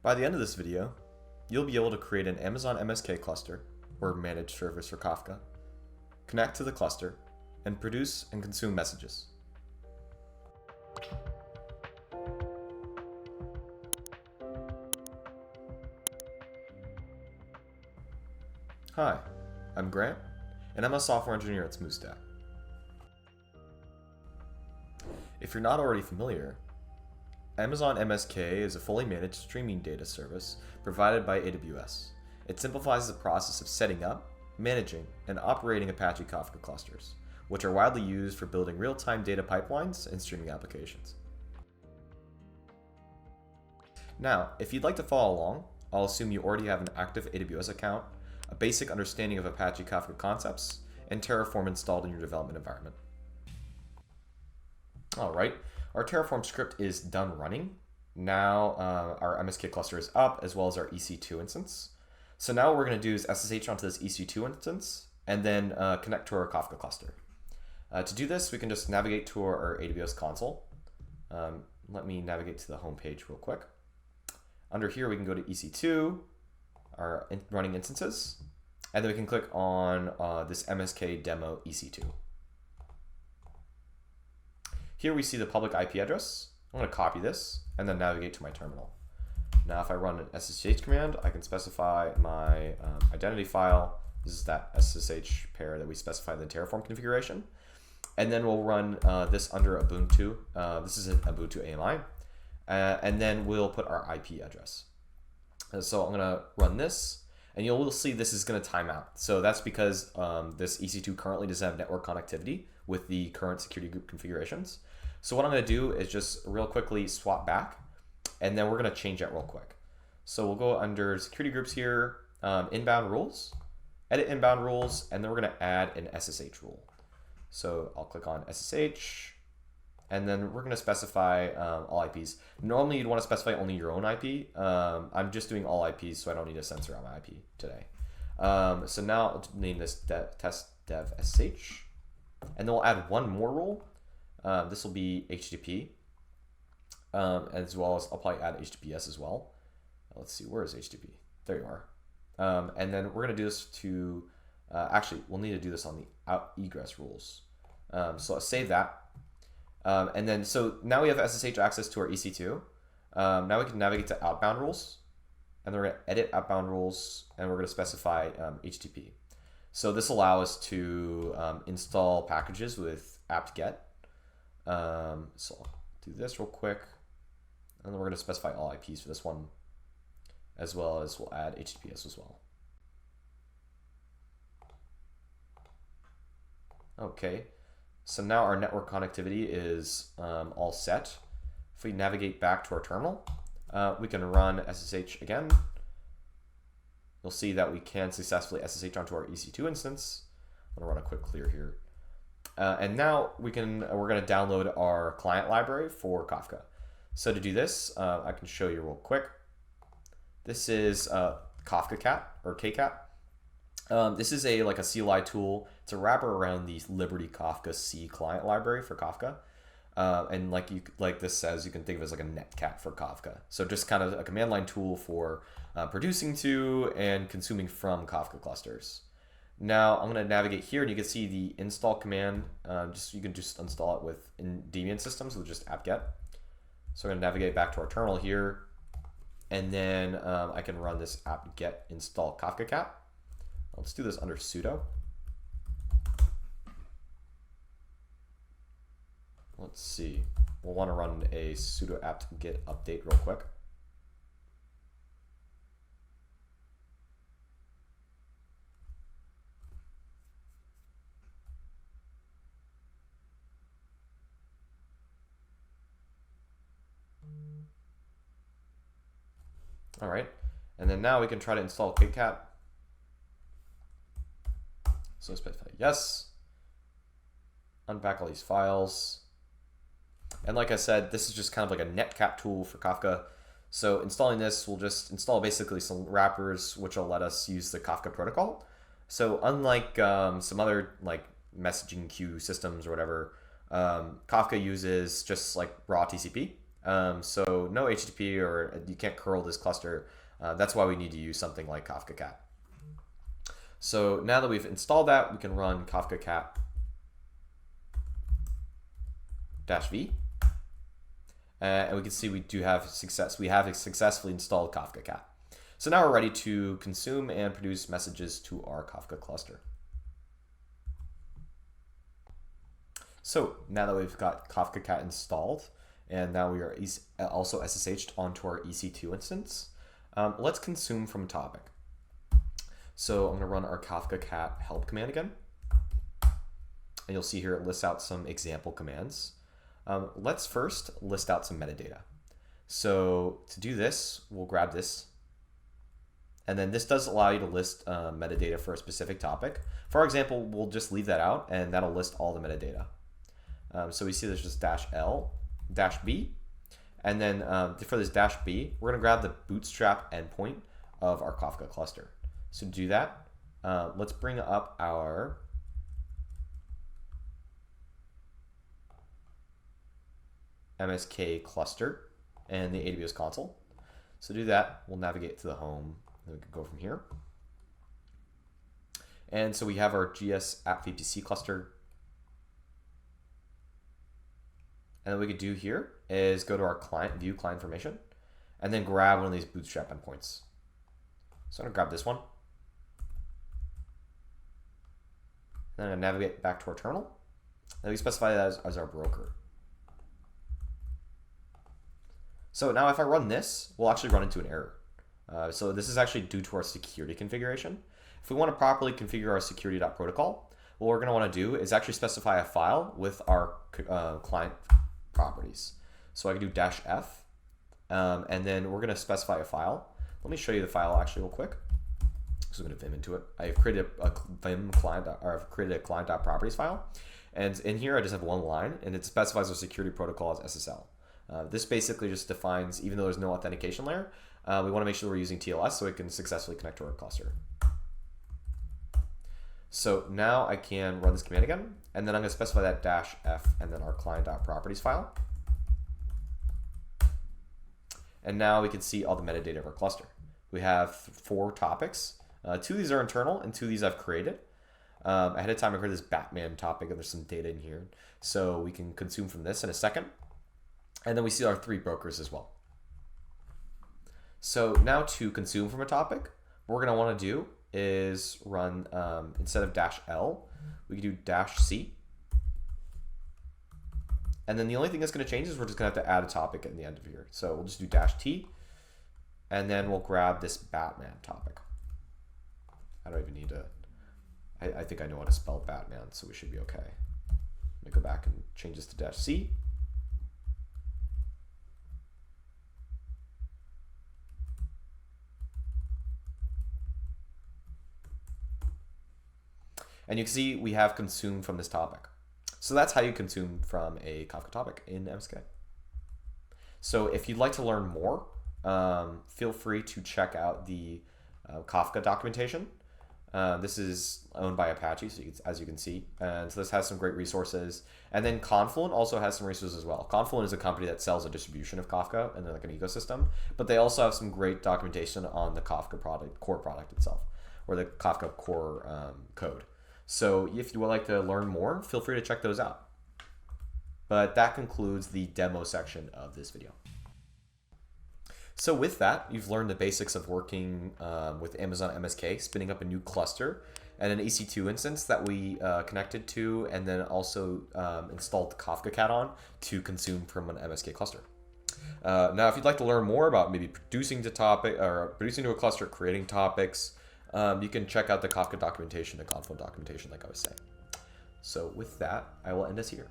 By the end of this video, you'll be able to create an Amazon MSK cluster, or managed service for Kafka, connect to the cluster, and produce and consume messages. Hi, I'm Grant, and I'm a software engineer at Smoothstack. If you're not already familiar, Amazon MSK is a fully managed streaming data service provided by AWS. It simplifies the process of setting up, managing, and operating Apache Kafka clusters, which are widely used for building real-time data pipelines and streaming applications. Now, if you'd like to follow along, I'll assume you already have an active AWS account, a basic understanding of Apache Kafka concepts, and Terraform installed in your development environment. Alright, our Terraform script is done running. Now our MSK cluster is up, as well as our EC2 instance. So now what we're going to do is SSH onto this EC2 instance, and then connect to our Kafka cluster. To do this, we can just navigate to our AWS console. Let me navigate to the home page real quick. Under here, we can go to EC2, our running instances, and then we can click on this MSK demo EC2. Here we see the public IP address. I'm going to copy this and then navigate to my terminal. Now if I run an SSH command, I can specify my identity file. This is that SSH pair that we specified in the Terraform configuration. And then we'll run this under Ubuntu. This is an Ubuntu AMI. And then we'll put our IP address. So I'm going to run this, and you'll see this is going to time out. So that's because this EC2 currently doesn't have network connectivity with the current security group configurations. So what I'm going to do is just real quickly swap back, and then we're going to change that real quick. So we'll go under security groups here, inbound rules, edit inbound rules, and then we're going to add an SSH rule. So I'll click on SSH, and then we're going to specify all IPs. Normally you'd want to specify only your own IP. I'm just doing all IPs, so I don't need to censor out my IP today. So now I'll name this test dev SSH, and then we'll add one more rule. This will be HTTP, as well as I'll probably add HTTPS as well. Let's see, where is HTTP? There you are. And then we're going to do this to, actually, we'll need to do this on the out egress rules. So I'll save that. And then, so now we have SSH access to our EC2. Now we can navigate to outbound rules, and then we're going to edit outbound rules, and we're going to specify HTTP. So this allows us to install packages with apt-get. So I'll do this real quick, and then we're going to specify all IPs for this one, as well as we'll add HTTPS as well. Okay, so now our network connectivity is all set. If we navigate back to our terminal, we can run SSH again. You'll see that we can successfully SSH onto our EC2 instance. I'm going to run a quick clear here. And now we're going to download our client library for Kafka. So to do this, I can show you real quick. This is Kafka Cat or KCat. This is like a CLI tool. It's a wrapper around the Liberty Kafka C client library for Kafka. And like this says, you can think of it as like a netcat for Kafka. So just kind of a command line tool for producing to and consuming from Kafka clusters. Now I'm going to navigate here, and you can see the install command. You can just install it with Debian systems with just apt-get. So I'm going to navigate back to our terminal here, and then I can run this apt-get install Kafka cat. Let's do this under sudo. Let's see. We'll want to run a sudo apt-get update real quick. All right, and then now we can try to install KCat. So specify yes, unpack all these files. And like I said, this is just kind of like a netcat tool for Kafka. So installing this, we'll just install basically some wrappers, which will let us use the Kafka protocol. So unlike some other like messaging queue systems or whatever, Kafka uses just like raw TCP. So no HTTP, or you can't curl this cluster. That's why we need to use something like Kafka Cat. So now that we've installed that, we can run Kafka Cat -v. And we can see we do have success. We have successfully installed Kafka Cat. So now we're ready to consume and produce messages to our Kafka cluster. So now that we've got Kafka Cat installed, and now we are also SSH'd onto our EC2 instance, let's consume from a topic. So I'm going to run our Kafka Cat help command again. And you'll see here it lists out some example commands. Let's first list out some metadata. So to do this, we'll grab this. And then this does allow you to list metadata for a specific topic. For example, we'll just leave that out, and that'll list all the metadata. So we see there's just -L, -B. And then for this -B, we're going to grab the bootstrap endpoint of our Kafka cluster. So to do that, let's bring up our MSK cluster and the AWS console. So to do that, we'll navigate to the home, and we can go from here. And so we have our GS app VPC cluster. And what we could do here is go to our client, view client information, and then grab one of these bootstrap endpoints. So I'm gonna grab this one. Then I'm gonna navigate back to our terminal. And we specify that as our broker. So now if I run this, we'll actually run into an error. So this is actually due to our security configuration. If we want to properly configure our security.protocol, what we're going to want to do is actually specify a file with our client properties. So I can do -f, and then we're going to specify a file. Let me show you the file actually real quick. So I'm going to vim into it. I've created a vim client, or I've created a client.properties file. And in here, I just have one line, and it specifies our security protocol as SSL. This basically just defines, even though there's no authentication layer, we want to make sure we're using TLS so it can successfully connect to our cluster. So now I can run this command again, and then I'm going to specify that -f and then our client.properties file. And now we can see all the metadata of our cluster. We have 4 topics. 2 of these are internal, and 2 of these I've created. Ahead of time, I created this Batman topic, and there's some data in here. So we can consume from this in a second. And then we see our 3 brokers as well. So now to consume from a topic, what we're going to want to do is run, instead of -L, we can do -C. And then the only thing that's going to change is we're just going to have to add a topic at the end of here. So we'll just do -T, and then we'll grab this Batman topic. I don't even need to, I think I know how to spell Batman, so we should be okay. Let me go back and change this to -C. And you can see we have consumed from this topic. So that's how you consume from a Kafka topic in MSK. So if you'd like to learn more, feel free to check out the Kafka documentation. This is owned by Apache, so as you can see. And so this has some great resources. And then Confluent also has some resources as well. Confluent is a company that sells a distribution of Kafka and then like an ecosystem. But they also have some great documentation on the Kafka core product itself, or the Kafka core code. So if you would like to learn more, feel free to check those out. But that concludes the demo section of this video. So with that, you've learned the basics of working with Amazon MSK, spinning up a new cluster and an EC2 instance that we connected to, and then also installed Kafka Cat on to consume from an MSK cluster. Now, if you'd like to learn more about maybe producing to a cluster, creating topics, you can check out the Kafka documentation, the Confluent documentation, like I was saying. So with that, I will end this here.